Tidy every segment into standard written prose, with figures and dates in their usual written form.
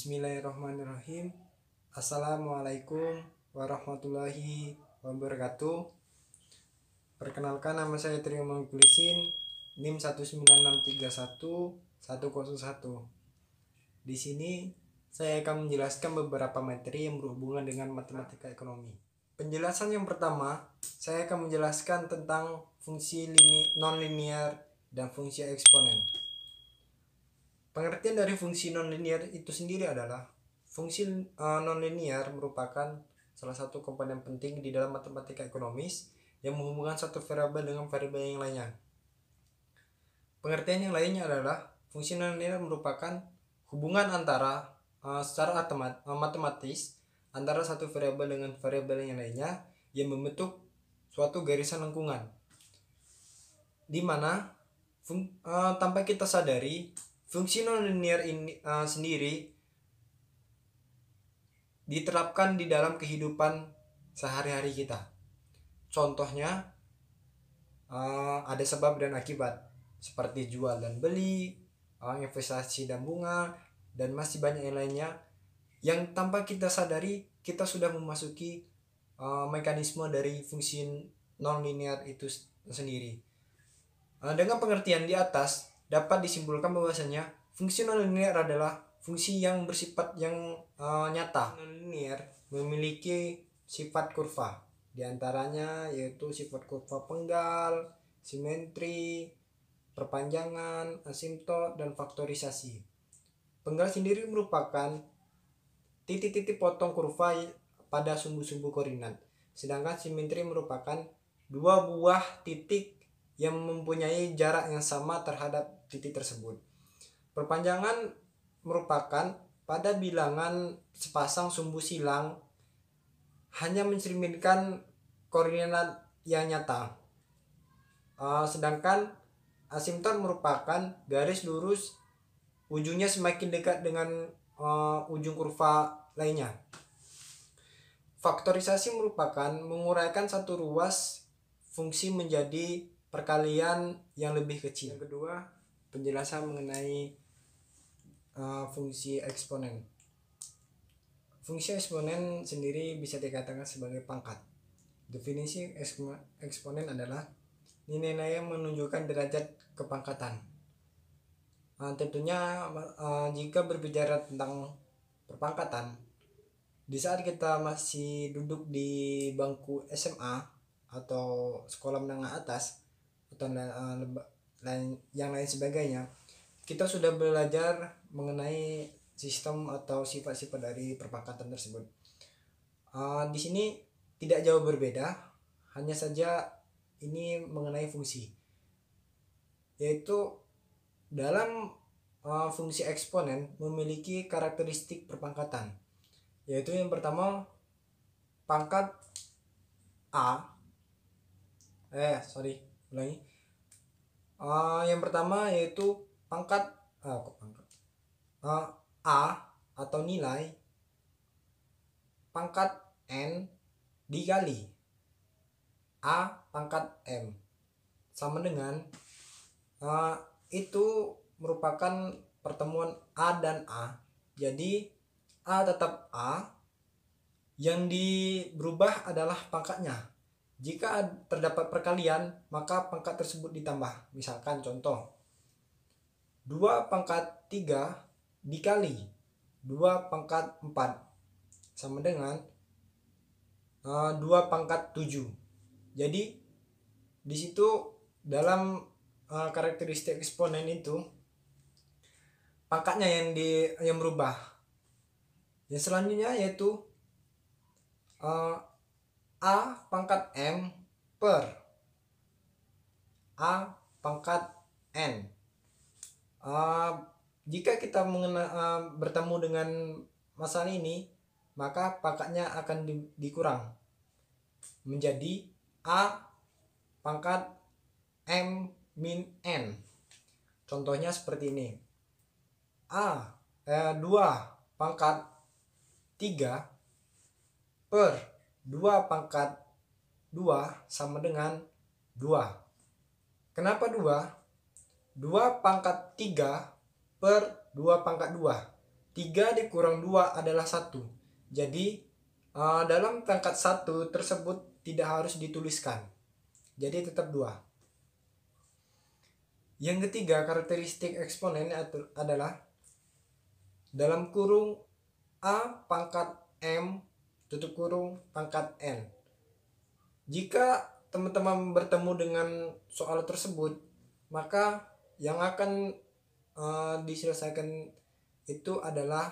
Bismillahirrahmanirrahim. Assalamualaikum warahmatullahi wabarakatuh. Perkenalkan, nama saya Trio Mangkulisin, NIM 196311101. Di sini saya akan menjelaskan beberapa materi yang berhubungan dengan matematika ekonomi. Penjelasan yang pertama, saya akan menjelaskan tentang fungsi non-linear dan fungsi eksponen. Pengertian dari fungsi nonlinear itu sendiri adalah fungsi nonlinear merupakan salah satu komponen penting di dalam matematika ekonomis yang menghubungkan satu variabel dengan variabel yang lainnya. Pengertian yang lainnya adalah fungsi nonlinear merupakan hubungan antara secara matematis antara satu variabel dengan variabel yang lainnya yang membentuk suatu garisan lengkungan, di mana tanpa kita sadari fungsi nonlinear ini sendiri diterapkan di dalam kehidupan sehari-hari kita. Contohnya ada sebab dan akibat seperti jual dan beli, investasi dan bunga, dan masih banyak yang lainnya yang tanpa kita sadari kita sudah memasuki mekanisme dari fungsi nonlinear itu sendiri. Dengan pengertian di atas dapat disimpulkan bahwasanya fungsi nonlinear adalah fungsi yang bersifat yang nyata. Nonlinear memiliki sifat kurva, diantaranya yaitu sifat kurva penggal, simetri, perpanjangan, asimtot, dan faktorisasi. Penggal sendiri merupakan titik-titik potong kurva pada sumbu-sumbu koordinat, sedangkan simetri merupakan dua buah titik yang mempunyai jarak yang sama terhadap titik tersebut. Perpanjangan merupakan pada bilangan sepasang sumbu silang hanya mencerminkan koordinat yang nyata. Sedangkan asimtot merupakan garis lurus ujungnya semakin dekat dengan ujung kurva lainnya. Faktorisasi merupakan menguraikan satu ruas fungsi menjadi perkalian yang lebih kecil. Yang kedua, penjelasan mengenai fungsi eksponen. Fungsi eksponen sendiri bisa dikatakan sebagai pangkat. Definisi eksponen adalah nilai yang menunjukkan derajat kepangkatan. Tentunya jika berbicara tentang perpangkatan, di saat kita masih duduk di bangku SMA atau sekolah menengah atas atau yang lain sebagainya, kita sudah belajar mengenai sistem atau sifat-sifat dari perpangkatan tersebut. Di sini tidak jauh berbeda, hanya saja ini mengenai fungsi, yaitu dalam fungsi eksponen memiliki karakteristik perpangkatan, yaitu yang pertama pangkat A. Yang pertama yaitu pangkat A atau nilai pangkat N dikali A pangkat M sama dengan itu merupakan pertemuan A dan A. Jadi A tetap A, yang berubah adalah pangkatnya. Jika terdapat perkalian, maka pangkat tersebut ditambah. Misalkan contoh 2 pangkat 3 dikali 2 pangkat 4 sama dengan 2 pangkat 7. Jadi di situ dalam karakteristik eksponen itu pangkatnya yang berubah. Yang selanjutnya yaitu A pangkat M per A pangkat N. Jika kita bertemu dengan masalah ini, maka pangkatnya akan dikurang menjadi A pangkat M min N. Contohnya seperti ini. 2 pangkat 3 per 2 pangkat 2 sama dengan 2. Kenapa 2? 2 pangkat 3 per 2 pangkat 2. 3 dikurang 2 adalah 1. Jadi dalam pangkat 1 tersebut tidak harus dituliskan. Jadi tetap 2. Yang ketiga, karakteristik eksponen adalah dalam kurung A pangkat M tutup kurung pangkat N. Jika teman-teman bertemu dengan soal tersebut, maka yang akan diselesaikan itu adalah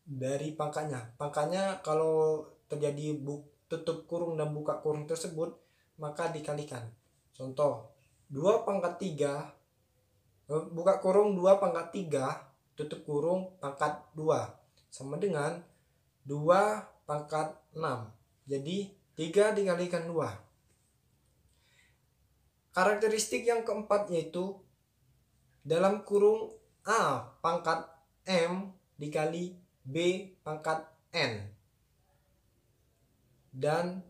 dari pangkatnya. Pangkatnya kalau terjadi tutup kurung dan buka kurung tersebut, maka dikalikan. Contoh, 2 pangkat 3 buka kurung 2 pangkat 3 tutup kurung pangkat 2 sama dengan 2 pangkat 6. Jadi 3 dikalikan 2. Karakteristik yang keempat yaitu dalam kurung A pangkat M dikali B pangkat N dan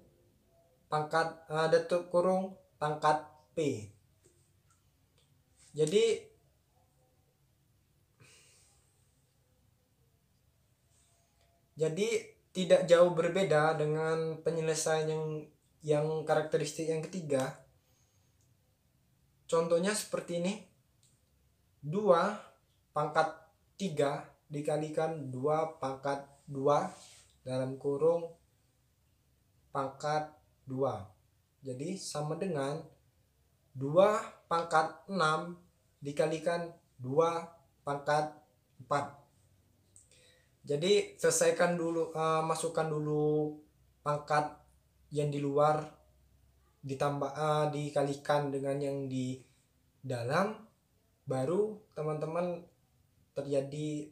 pangkat tutup kurung pangkat P. Jadi tidak jauh berbeda dengan penyelesaian yang karakteristik yang ketiga. Contohnya seperti ini. 2 pangkat 3 dikalikan 2 pangkat 2 dalam kurung pangkat 2. Jadi sama dengan 2 pangkat 6 dikalikan 2 pangkat 4. Jadi selesaikan dulu, masukkan dulu pangkat yang di luar ditambah dikalikan dengan yang di dalam, baru teman-teman terjadi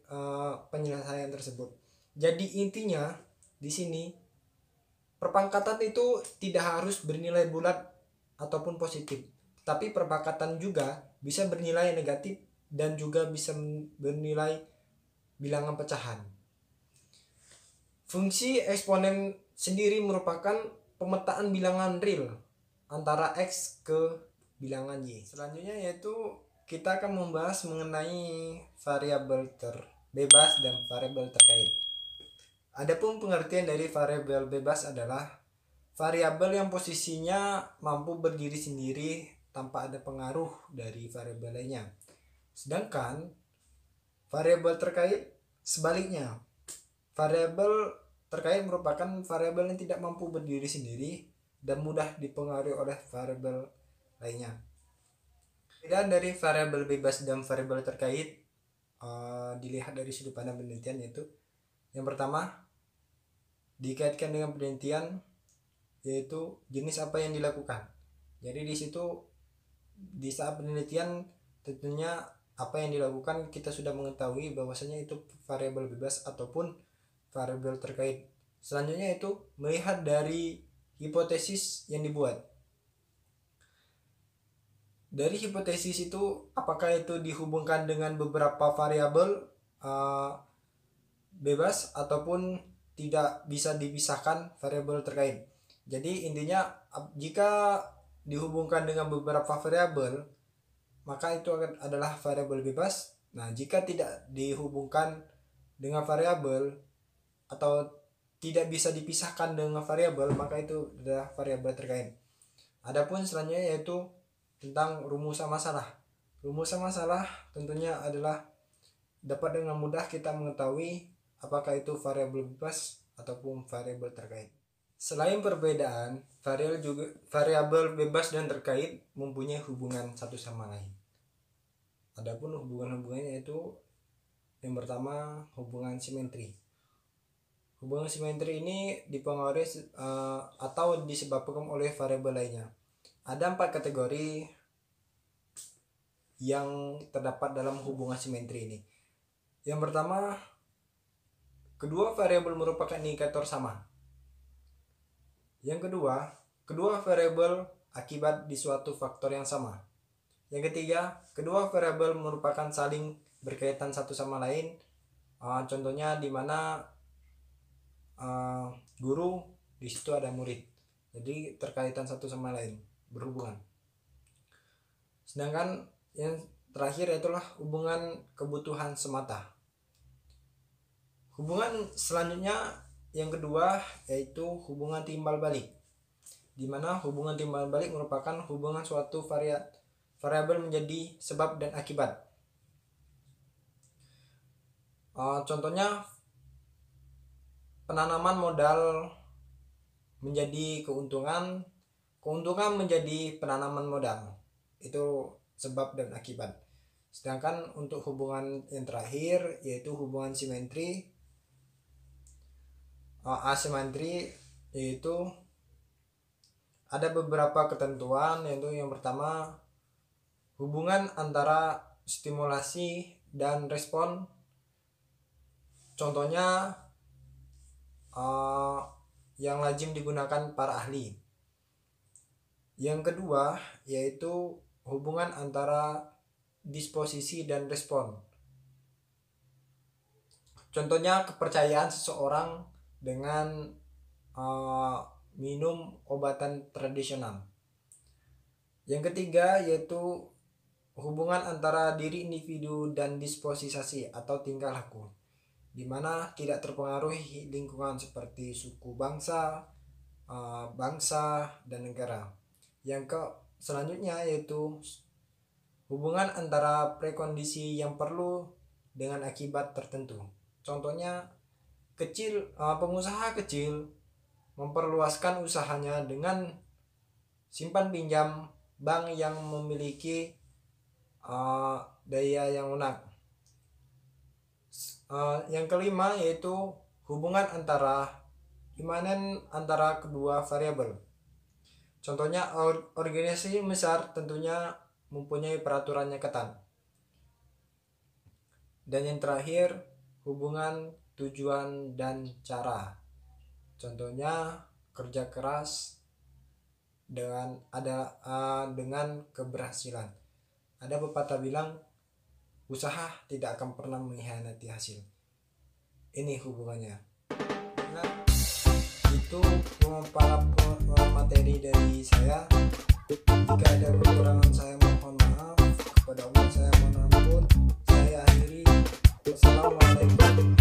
penyelesaian tersebut. Jadi intinya di sini perpangkatan itu tidak harus bernilai bulat ataupun positif, tapi perpangkatan juga bisa bernilai negatif dan juga bisa bernilai bilangan pecahan. Fungsi eksponen sendiri merupakan pemetaan bilangan real antara X ke bilangan Y. Selanjutnya yaitu kita akan membahas mengenai variabel bebas dan variabel terkait. Adapun pengertian dari variabel bebas adalah variabel yang posisinya mampu berdiri sendiri tanpa ada pengaruh dari variabel lainnya. Sedangkan variabel terkait sebaliknya. Variabel terkait merupakan variabel yang tidak mampu berdiri sendiri dan mudah dipengaruhi oleh variabel lainnya. Perbedaan dari variabel bebas dan variabel terkait dilihat dari sudut pandang penelitian, yaitu yang pertama dikaitkan dengan penelitian, yaitu jenis apa yang dilakukan. Jadi di situ di saat penelitian tentunya apa yang dilakukan kita sudah mengetahui bahwasanya itu variabel bebas ataupun variabel terkait. Selanjutnya itu melihat dari hipotesis yang dibuat. Dari hipotesis itu apakah itu dihubungkan dengan beberapa variabel bebas ataupun tidak bisa dipisahkan variabel terkait. Jadi intinya jika dihubungkan dengan beberapa variabel, maka itu adalah variabel bebas. Nah, jika tidak dihubungkan dengan variabel atau tidak bisa dipisahkan dengan variabel, maka itu adalah variabel terkait. Adapun selanjutnya yaitu tentang rumusan masalah. Rumusan masalah tentunya adalah dapat dengan mudah kita mengetahui apakah itu variabel bebas ataupun variabel terkait. Selain perbedaan, variabel bebas dan terkait mempunyai hubungan satu sama lain. Adapun hubungan-hubungannya itu yang pertama hubungan simetri. Hubungan simetri ini dipengaruhi atau disebabkan oleh variabel lainnya. Ada 4 kategori yang terdapat dalam hubungan simetri ini. Yang pertama, kedua variabel merupakan indikator sama. Yang kedua, kedua variabel akibat di suatu faktor yang sama. Yang ketiga, kedua variabel merupakan saling berkaitan satu sama lain. Contohnya di mana guru di situ ada murid, jadi terkaitan satu sama lain, berhubungan. Sedangkan yang terakhir itulah hubungan kebutuhan semata. Hubungan selanjutnya yang kedua yaitu hubungan timbal balik, di mana hubungan timbal balik merupakan hubungan suatu variabel menjadi sebab dan akibat. Contohnya penanaman modal menjadi keuntungan menjadi penanaman modal, itu sebab dan akibat. Sedangkan untuk hubungan yang terakhir yaitu hubungan asimetri, yaitu ada beberapa ketentuan, yaitu yang pertama hubungan antara stimulasi dan respon. Contohnya yang lazim digunakan para ahli. Yang kedua yaitu hubungan antara disposisi dan respon. Contohnya kepercayaan seseorang dengan minum obatan tradisional. Yang ketiga yaitu hubungan antara diri individu dan disposisi atau tingkah laku, di mana tidak terpengaruhi lingkungan seperti suku, bangsa, dan negara. Selanjutnya yaitu hubungan antara prekondisi yang perlu dengan akibat tertentu. Contohnya pengusaha kecil memperluaskan usahanya dengan simpan pinjam bank yang memiliki daya yang lunak. Yang kelima yaitu hubungan imanen antara kedua variabel. Contohnya organisasi besar tentunya mempunyai peraturannya ketat. Dan yang terakhir hubungan tujuan dan cara. Contohnya kerja keras dengan keberhasilan. Ada pepatah bilang usaha tidak akan pernah mengkhianati hasil. Ini hubungannya. Nah, itu materi dari saya. Jika ada kekurangan saya mohon maaf, kepada Allah saya mohon ampun. Saya akhiri. Wassalamualaikum